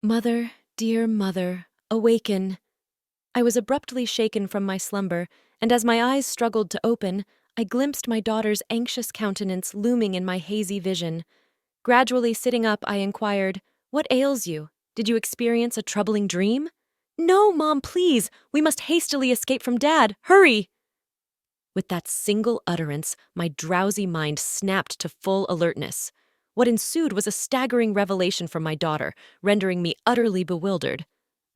Mother, dear mother, awaken. I was abruptly shaken from my slumber, and as my eyes struggled to open, I glimpsed my daughter's anxious countenance looming in my hazy vision. Gradually sitting up, I inquired, "What ails you? Did you experience a troubling dream?" "No, Mom, please! We must hastily escape from Dad! Hurry!" With that single utterance, my drowsy mind snapped to full alertness. What ensued was a staggering revelation from my daughter, rendering me utterly bewildered.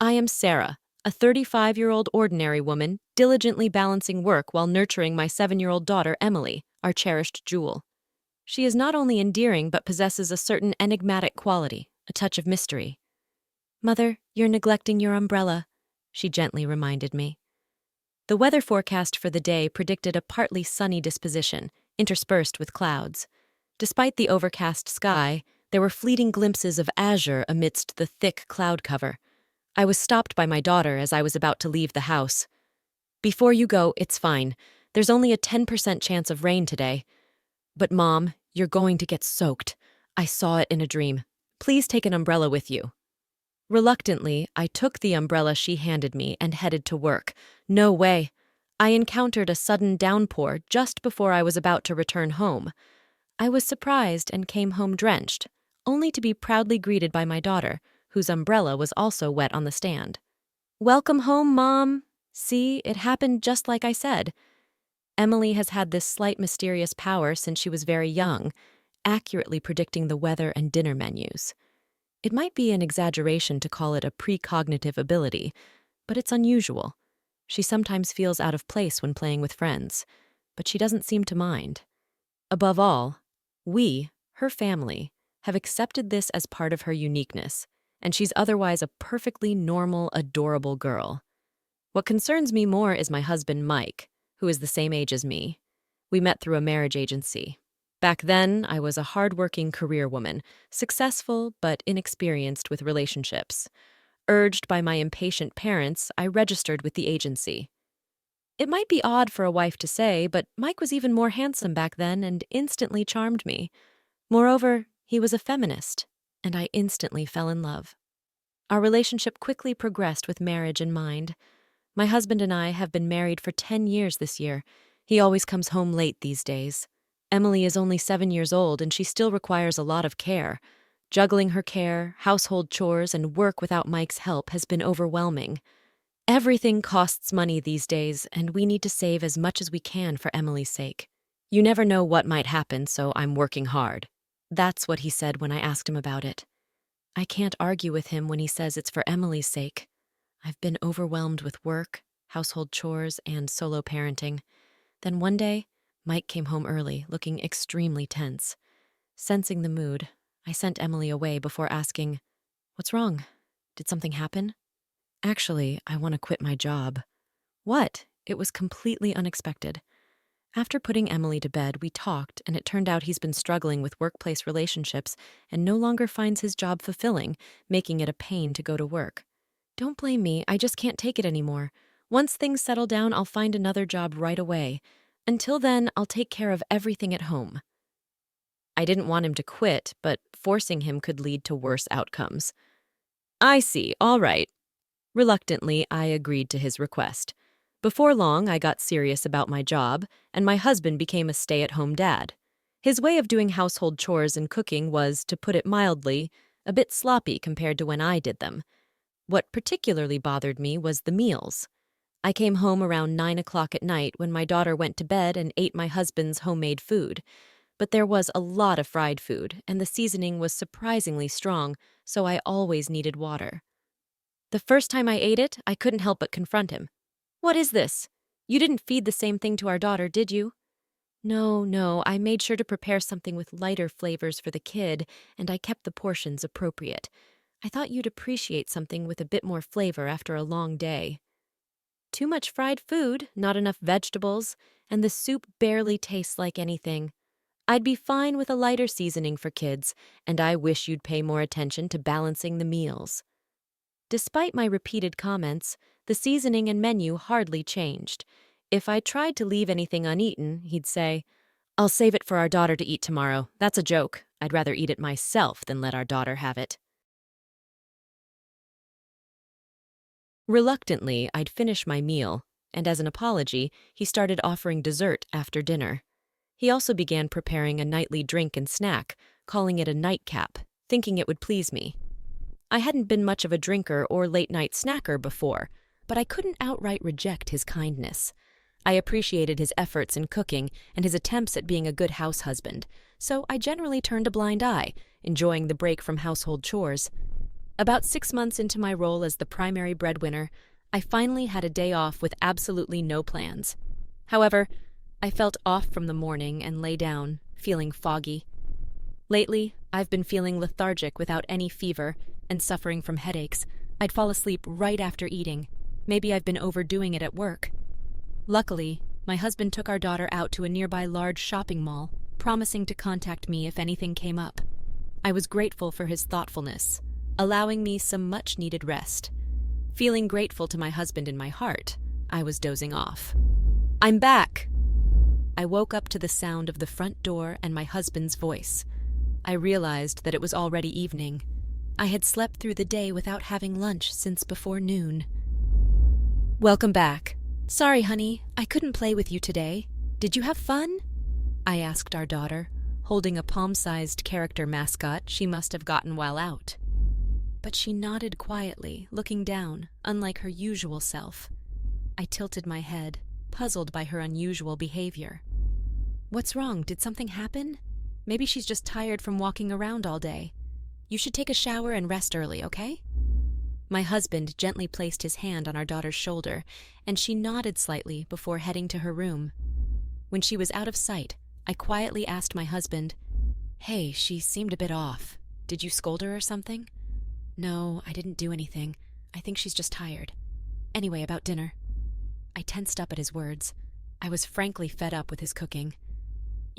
I am Sarah, a 35-year-old ordinary woman, diligently balancing work while nurturing my 7-year-old daughter, Emily, our cherished jewel. She is not only endearing but possesses a certain enigmatic quality, a touch of mystery. "Mother, you're neglecting your umbrella," she gently reminded me. The weather forecast for the day predicted a partly sunny disposition, interspersed with clouds. Despite the overcast sky, there were fleeting glimpses of azure amidst the thick cloud cover. I was stopped by my daughter as I was about to leave the house. "Before you go, it's fine. There's only a 10% chance of rain today. But Mom, you're going to get soaked. I saw it in a dream. Please take an umbrella with you." Reluctantly, I took the umbrella she handed me and headed to work. No way. I encountered a sudden downpour just before I was about to return home. I was surprised and came home drenched, only to be proudly greeted by my daughter, whose umbrella was also wet on the stand. "Welcome home, Mom. See, it happened just like I said." Emily has had this slight mysterious power since she was very young, accurately predicting the weather and dinner menus. It might be an exaggeration to call it a precognitive ability, but it's unusual. She sometimes feels out of place when playing with friends, but she doesn't seem to mind. Above all, we, her family, have accepted this as part of her uniqueness, and she's otherwise a perfectly normal, adorable girl. What concerns me more is my husband, Mike, who is the same age as me. We met through a marriage agency. Back then, I was a hardworking career woman, successful but inexperienced with relationships. Urged by my impatient parents, I registered with the agency. It might be odd for a wife to say, but Mike was even more handsome back then and instantly charmed me. Moreover, he was a feminist, and I instantly fell in love. Our relationship quickly progressed with marriage in mind. My husband and I have been married for 10 years this year. He always comes home late these days. Emily is only 7 years old and she still requires a lot of care. Juggling her care, household chores, and work without Mike's help has been overwhelming. Everything costs money these days, and we need to save as much as we can for Emily's sake. "You never know what might happen, so I'm working hard." That's what he said when I asked him about it. I can't argue with him when he says it's for Emily's sake. I've been overwhelmed with work, household chores, and solo parenting. Then one day, Mike came home early, looking extremely tense. Sensing the mood, I sent Emily away before asking, "What's wrong? Did something happen?" "Actually, I want to quit my job." "What?" It was completely unexpected. After putting Emily to bed, we talked, and it turned out he's been struggling with workplace relationships and no longer finds his job fulfilling, making it a pain to go to work. "Don't blame me, I just can't take it anymore. Once things settle down, I'll find another job right away. Until then, I'll take care of everything at home." I didn't want him to quit, but forcing him could lead to worse outcomes. "I see, all right." Reluctantly, I agreed to his request. Before long, I got serious about my job, and my husband became a stay-at-home dad. His way of doing household chores and cooking was, to put it mildly, a bit sloppy compared to when I did them. What particularly bothered me was the meals. I came home around 9 o'clock at night when my daughter went to bed and ate my husband's homemade food. But there was a lot of fried food, and the seasoning was surprisingly strong, so I always needed water. The first time I ate it, I couldn't help but confront him. "What is this? You didn't feed the same thing to our daughter, did you?" No, I made sure to prepare something with lighter flavors for the kid, and I kept the portions appropriate. I thought you'd appreciate something with a bit more flavor after a long day." "Too much fried food, not enough vegetables, and the soup barely tastes like anything. I'd be fine with a lighter seasoning for kids, and I wish you'd pay more attention to balancing the meals." Despite my repeated comments, the seasoning and menu hardly changed. If I tried to leave anything uneaten, he'd say, "I'll save it for our daughter to eat tomorrow. That's a joke. I'd rather eat it myself than let our daughter have it." Reluctantly, I'd finish my meal, and as an apology, he started offering dessert after dinner. He also began preparing a nightly drink and snack, calling it a nightcap, thinking it would please me. I hadn't been much of a drinker or late-night snacker before, but I couldn't outright reject his kindness. I appreciated his efforts in cooking and his attempts at being a good house husband, so I generally turned a blind eye, enjoying the break from household chores. About 6 months into my role as the primary breadwinner, I finally had a day off with absolutely no plans. However, I felt off from the morning and lay down, feeling foggy. Lately, I've been feeling lethargic without any fever and suffering from headaches. I'd fall asleep right after eating. Maybe I've been overdoing it at work. Luckily, my husband took our daughter out to a nearby large shopping mall, promising to contact me if anything came up. I was grateful for his thoughtfulness, allowing me some much-needed rest. Feeling grateful to my husband in my heart, I was dozing off. "I'm back!" I woke up to the sound of the front door and my husband's voice. I realized that it was already evening. I had slept through the day without having lunch since before noon. "Welcome back. Sorry, honey, I couldn't play with you today. Did you have fun?" I asked our daughter, holding a palm-sized character mascot she must have gotten while out. But she nodded quietly, looking down, unlike her usual self. I tilted my head, puzzled by her unusual behavior. "What's wrong? Did something happen? Maybe she's just tired from walking around all day. You should take a shower and rest early, okay?" My husband gently placed his hand on our daughter's shoulder, and she nodded slightly before heading to her room. When she was out of sight, I quietly asked my husband, "Hey, she seemed a bit off. Did you scold her or something?" "No, I didn't do anything. I think she's just tired. Anyway, about dinner." I tensed up at his words. I was frankly fed up with his cooking.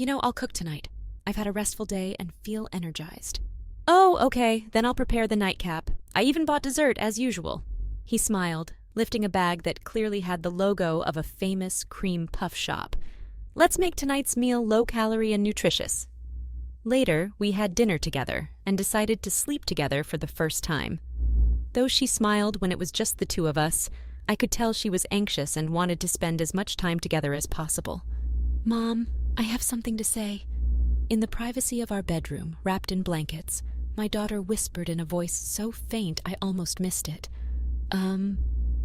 I'll cook tonight. I've had a restful day and feel energized." "Oh, okay, then I'll prepare the nightcap. I even bought dessert as usual." He smiled, lifting a bag that clearly had the logo of a famous cream puff shop. "Let's make tonight's meal low-calorie and nutritious." Later, we had dinner together and decided to sleep together for the first time. Though she smiled when it was just the two of us, I could tell she was anxious and wanted to spend as much time together as possible. "Mom, I have something to say." In the privacy of our bedroom, wrapped in blankets, my daughter whispered in a voice so faint I almost missed it.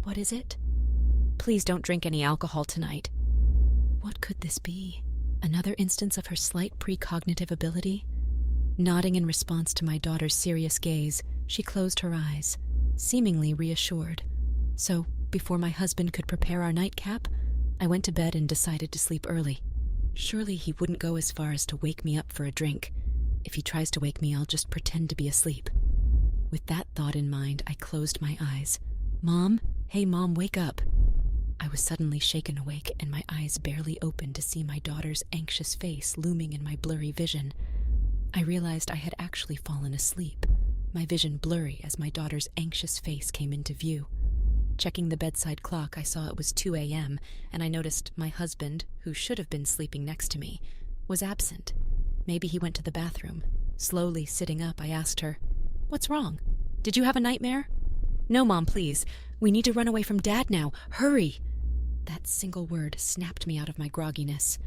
What is it?" "Please don't drink any alcohol tonight." What could this be? Another instance of her slight precognitive ability? Nodding in response to my daughter's serious gaze, she closed her eyes, seemingly reassured. So, before my husband could prepare our nightcap, I went to bed and decided to sleep early. Surely he wouldn't go as far as to wake me up for a drink. If he tries to wake me, I'll just pretend to be asleep. With that thought in mind, I closed my eyes. "Mom? Hey, Mom, wake up." I was suddenly shaken awake, and my eyes barely opened to see my daughter's anxious face looming in my blurry vision. I realized I had actually fallen asleep, my vision blurry as my daughter's anxious face came into view. Checking the bedside clock, I saw it was 2 a.m., and I noticed my husband, who should have been sleeping next to me, was absent. Maybe he went to the bathroom. Slowly sitting up, I asked her, "What's wrong? Did you have a nightmare?" "No, Mom, please. We need to run away from Dad now. Hurry!" That single word snapped me out of my grogginess.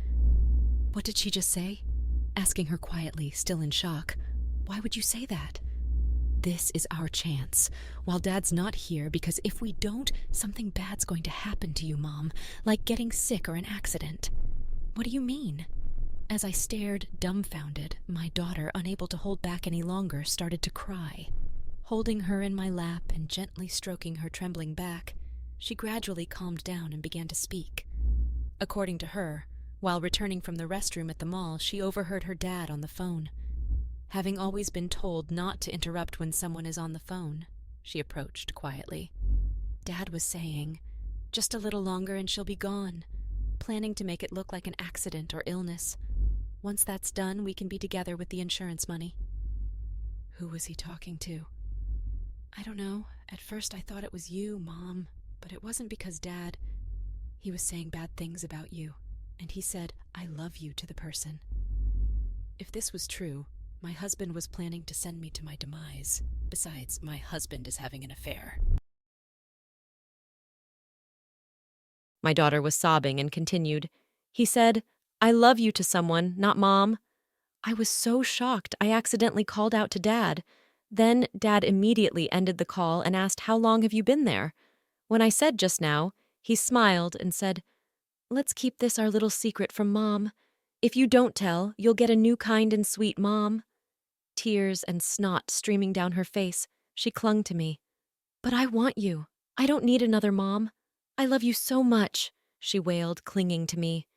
"What did she just say?" Asking her quietly, still in shock. "Why would you say that?" "This is our chance, while Dad's not here, because if we don't, something bad's going to happen to you, Mom, like getting sick or an accident." "What do you mean?" As I stared, dumbfounded, my daughter, unable to hold back any longer, started to cry. Holding her in my lap and gently stroking her trembling back, she gradually calmed down and began to speak. According to her, while returning from the restroom at the mall, she overheard her dad on the phone. Having always been told not to interrupt when someone is on the phone, she approached quietly. Dad was saying, "Just a little longer and she'll be gone," planning to make it look like an accident or illness. "Once that's done, we can be together with the insurance money." Who was he talking to? "I don't know. At first I thought it was you, Mom, but it wasn't because Dad. He was saying bad things about you, and he said, 'I love you' to the person." If this was true, my husband was planning to send me to my demise. Besides, my husband is having an affair. My daughter was sobbing and continued, "He said, 'I love you' to someone, not Mom." I was so shocked I accidentally called out to Dad. Then Dad immediately ended the call and asked, "How long have you been there?" When I said just now, he smiled and said, "Let's keep this our little secret from Mom. If you don't tell, you'll get a new kind and sweet mom." Tears and snot streaming down her face, she clung to me. "But I want you. I don't need another mom. I love you so much," she wailed, clinging to me.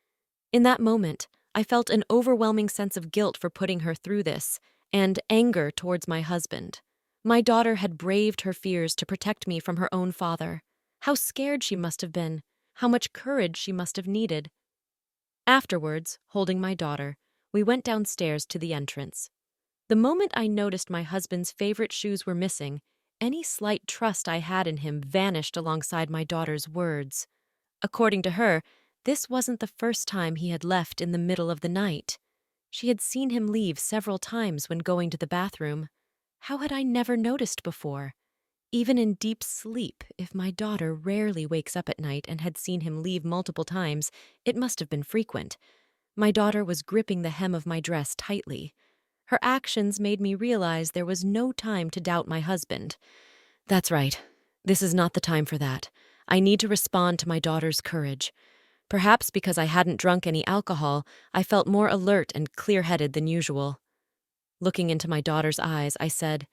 In that moment, I felt an overwhelming sense of guilt for putting her through this, and anger towards my husband. My daughter had braved her fears to protect me from her own father. How scared she must have been. How much courage she must have needed. Afterwards, holding my daughter, we went downstairs to the entrance. The moment I noticed my husband's favorite shoes were missing, any slight trust I had in him vanished alongside my daughter's words. According to her, this wasn't the first time he had left in the middle of the night. She had seen him leave several times when going to the bathroom. How had I never noticed before? Even in deep sleep, if my daughter rarely wakes up at night and had seen him leave multiple times, it must have been frequent. My daughter was gripping the hem of my dress tightly. Her actions made me realize there was no time to doubt my husband. That's right. This is not the time for that. I need to respond to my daughter's courage. Perhaps because I hadn't drunk any alcohol, I felt more alert and clear-headed than usual. Looking into my daughter's eyes, I said,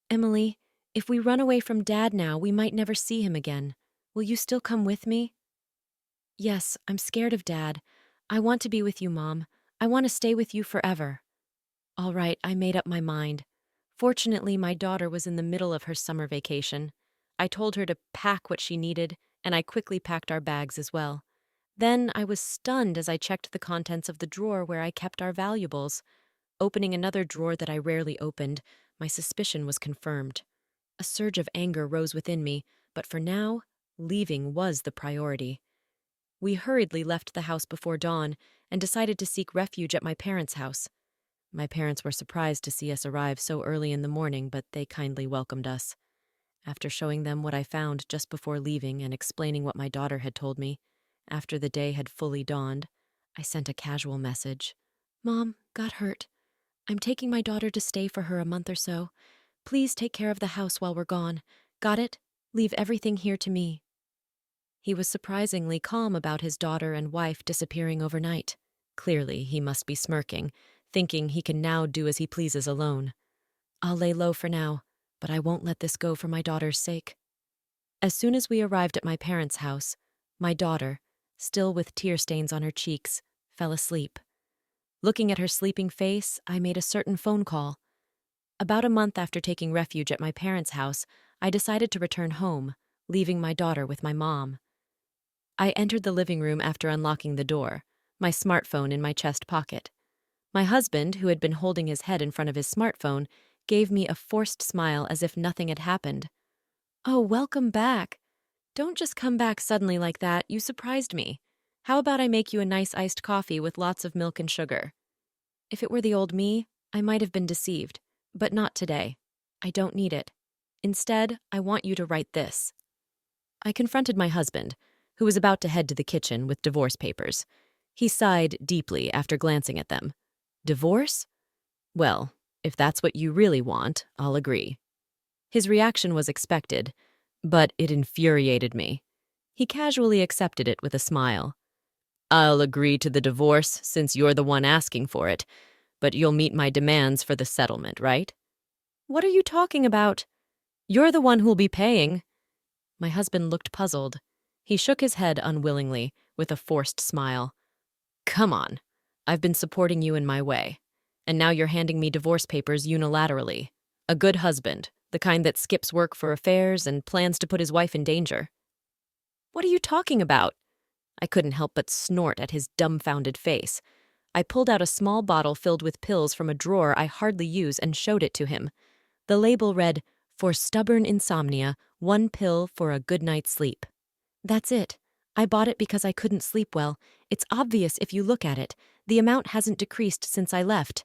"Emily, if we run away from Dad now, we might never see him again. Will you still come with me?" "Yes, I'm scared of Dad. I want to be with you, Mom. I want to stay with you forever." All right, I made up my mind. Fortunately, my daughter was in the middle of her summer vacation. I told her to pack what she needed, and I quickly packed our bags as well. Then I was stunned as I checked the contents of the drawer where I kept our valuables. Opening another drawer that I rarely opened, my suspicion was confirmed. A surge of anger rose within me, but for now, leaving was the priority. We hurriedly left the house before dawn and decided to seek refuge at my parents' house. My parents were surprised to see us arrive so early in the morning, but they kindly welcomed us. After showing them what I found just before leaving and explaining what my daughter had told me, after the day had fully dawned, I sent a casual message. "Mom, got hurt. I'm taking my daughter to stay for her a month or so. Please take care of the house while we're gone. Got it? Leave everything here to me." He was surprisingly calm about his daughter and wife disappearing overnight. Clearly, he must be smirking, thinking he can now do as he pleases alone. I'll lay low for now, but I won't let this go for my daughter's sake. As soon as we arrived at my parents' house, my daughter, still with tear stains on her cheeks, fell asleep. Looking at her sleeping face, I made a certain phone call. About a month after taking refuge at my parents' house, I decided to return home, leaving my daughter with my mom. I entered the living room after unlocking the door, my smartphone in my chest pocket. My husband, who had been holding his head in front of his smartphone, gave me a forced smile as if nothing had happened. "Oh, welcome back. Don't just come back suddenly like that. You surprised me. How about I make you a nice iced coffee with lots of milk and sugar?" If it were the old me, I might have been deceived, but not today. I don't need it. Instead, I want you to write this. I confronted my husband, who was about to head to the kitchen with divorce papers. He sighed deeply after glancing at them. "Divorce? Well, if that's what you really want, I'll agree." His reaction was expected, but it infuriated me. He casually accepted it with a smile. "I'll agree to the divorce since you're the one asking for it, but you'll meet my demands for the settlement, right?" "What are you talking about?" "You're the one who'll be paying." My husband looked puzzled. He shook his head unwillingly, with a forced smile. "Come on. I've been supporting you in my way, and now you're handing me divorce papers unilaterally. A good husband, the kind that skips work for affairs and plans to put his wife in danger." "What are you talking about?" I couldn't help but snort at his dumbfounded face. I pulled out a small bottle filled with pills from a drawer I hardly use and showed it to him. The label read, "For stubborn insomnia, 1 pill for a good night's sleep." That's it. I bought it because I couldn't sleep well. It's obvious if you look at it. The amount hasn't decreased since I left.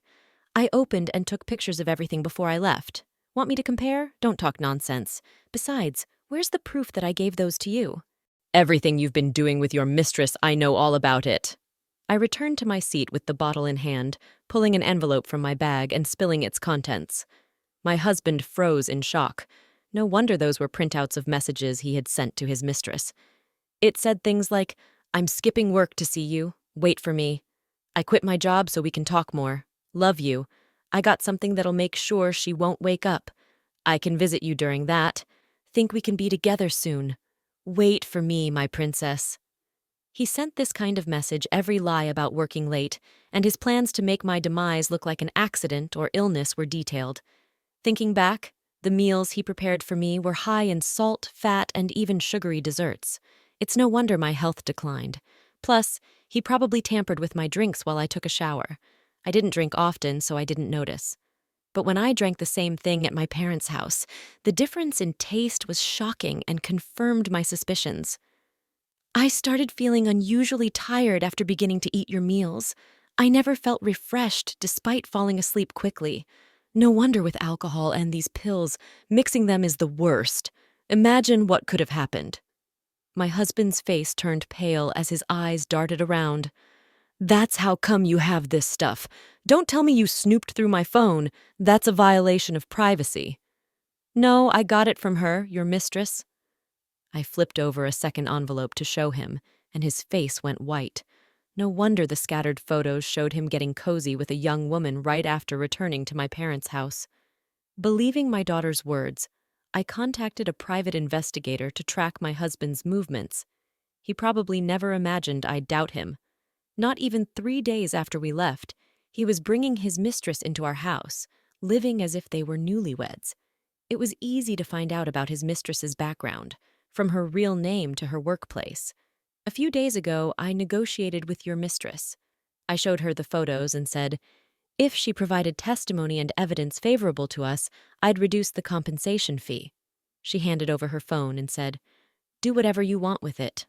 I opened and took pictures of everything before I left. Want me to compare? Don't talk nonsense. Besides, where's the proof that I gave those to you? Everything you've been doing with your mistress, I know all about it. I returned to my seat with the bottle in hand, pulling an envelope from my bag and spilling its contents. My husband froze in shock. No wonder those were printouts of messages he had sent to his mistress. It said things like, "I'm skipping work to see you. Wait for me. I quit my job so we can talk more. Love you. I got something that'll make sure she won't wake up. I can visit you during that. Think we can be together soon. Wait for me, my princess." He sent this kind of message every lie about working late, and his plans to make my demise look like an accident or illness were detailed. Thinking back, the meals he prepared for me were high in salt, fat, and even sugary desserts. It's no wonder my health declined. Plus, he probably tampered with my drinks while I took a shower. I didn't drink often, so I didn't notice. But when I drank the same thing at my parents' house, the difference in taste was shocking and confirmed my suspicions. I started feeling unusually tired after beginning to eat your meals. I never felt refreshed despite falling asleep quickly. No wonder with alcohol and these pills, mixing them is the worst. Imagine what could have happened. My husband's face turned pale as his eyes darted around. That's how come you have this stuff. Don't tell me you snooped through my phone. That's a violation of privacy. No, I got it from her, your mistress. I flipped over a second envelope to show him, and his face went white. No wonder the scattered photos showed him getting cozy with a young woman right after returning to my parents' house. Believing my daughter's words, I contacted a private investigator to track my husband's movements. He probably never imagined I'd doubt him. Not even 3 days after we left, he was bringing his mistress into our house, living as if they were newlyweds. It was easy to find out about his mistress's background, from her real name to her workplace. A few days ago, I negotiated with your mistress. I showed her the photos and said, if she provided testimony and evidence favorable to us, I'd reduce the compensation fee. She handed over her phone and said, "Do whatever you want with it."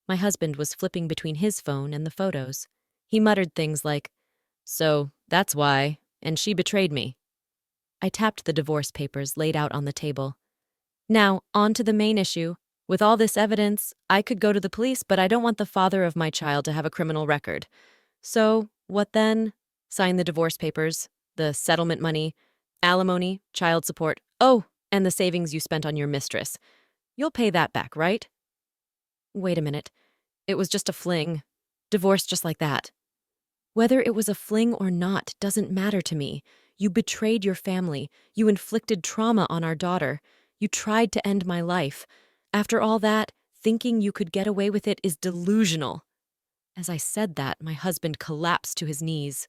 My husband was flipping between his phone and the photos. He muttered things like, "So, that's why, and she betrayed me." I tapped the divorce papers laid out on the table. Now, on to the main issue. With all this evidence, I could go to the police, but I don't want the father of my child to have a criminal record. So, what then? Sign the divorce papers, the settlement money, alimony, child support, oh, and the savings you spent on your mistress. You'll pay that back, right? Wait a minute. It was just a fling. Divorce just like that. Whether it was a fling or not doesn't matter to me. You betrayed your family. You inflicted trauma on our daughter. You tried to end my life. After all that, thinking you could get away with it is delusional. As I said that, my husband collapsed to his knees.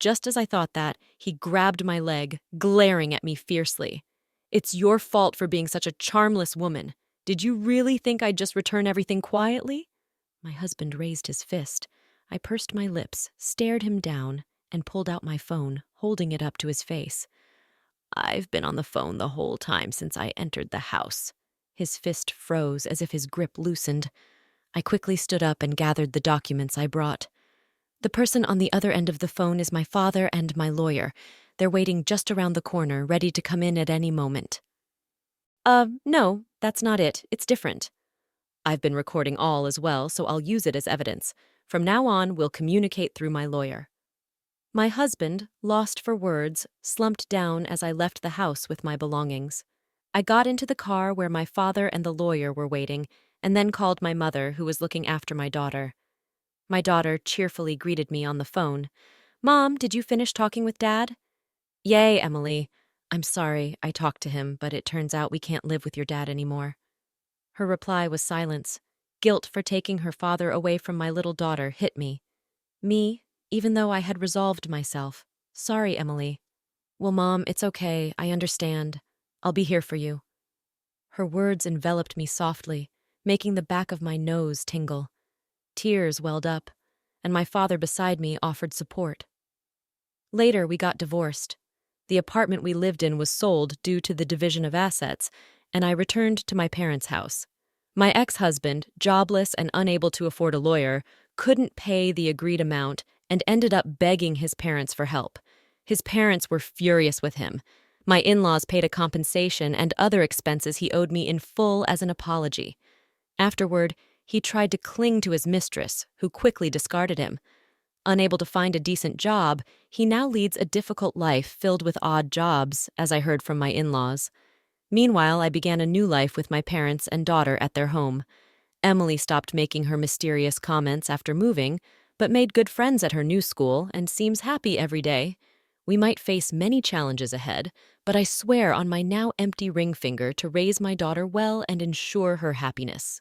Just as I thought that, he grabbed my leg, glaring at me fiercely. "It's your fault for being such a charmless woman. Did you really think I'd just return everything quietly?" My husband raised his fist. I pursed my lips, stared him down, and pulled out my phone, holding it up to his face. "I've been on the phone the whole time since I entered the house." His fist froze as if his grip loosened. I quickly stood up and gathered the documents I brought. The person on the other end of the phone is my father and my lawyer. They're waiting just around the corner, ready to come in at any moment. No, that's not it. It's different. I've been recording all as well, so I'll use it as evidence. From now on, we'll communicate through my lawyer. My husband, lost for words, slumped down as I left the house with my belongings. I got into the car where my father and the lawyer were waiting, and then called my mother, who was looking after my daughter. My daughter cheerfully greeted me on the phone. "Mom, did you finish talking with Dad?" "Yay, Emily. I'm sorry, I talked to him, but it turns out we can't live with your dad anymore." Her reply was silence. Guilt for taking her father away from my little daughter hit me. Me, even though I had resolved myself. "Sorry, Emily." "Well, Mom, it's okay. I understand. I'll be here for you." Her words enveloped me softly, making the back of my nose tingle. Tears welled up, and my father beside me offered support. Later, we got divorced. The apartment we lived in was sold due to the division of assets, and I returned to my parents' house. My ex-husband, jobless and unable to afford a lawyer, couldn't pay the agreed amount and ended up begging his parents for help. His parents were furious with him. My in-laws paid a compensation and other expenses he owed me in full as an apology. Afterward, He tried to cling to his mistress, who quickly discarded him. Unable to find a decent job, he now leads a difficult life filled with odd jobs, as I heard from my in-laws. Meanwhile, I began a new life with my parents and daughter at their home. Emily stopped making her mysterious comments after moving, but made good friends at her new school and seems happy every day. We might face many challenges ahead, but I swear on my now empty ring finger to raise my daughter well and ensure her happiness.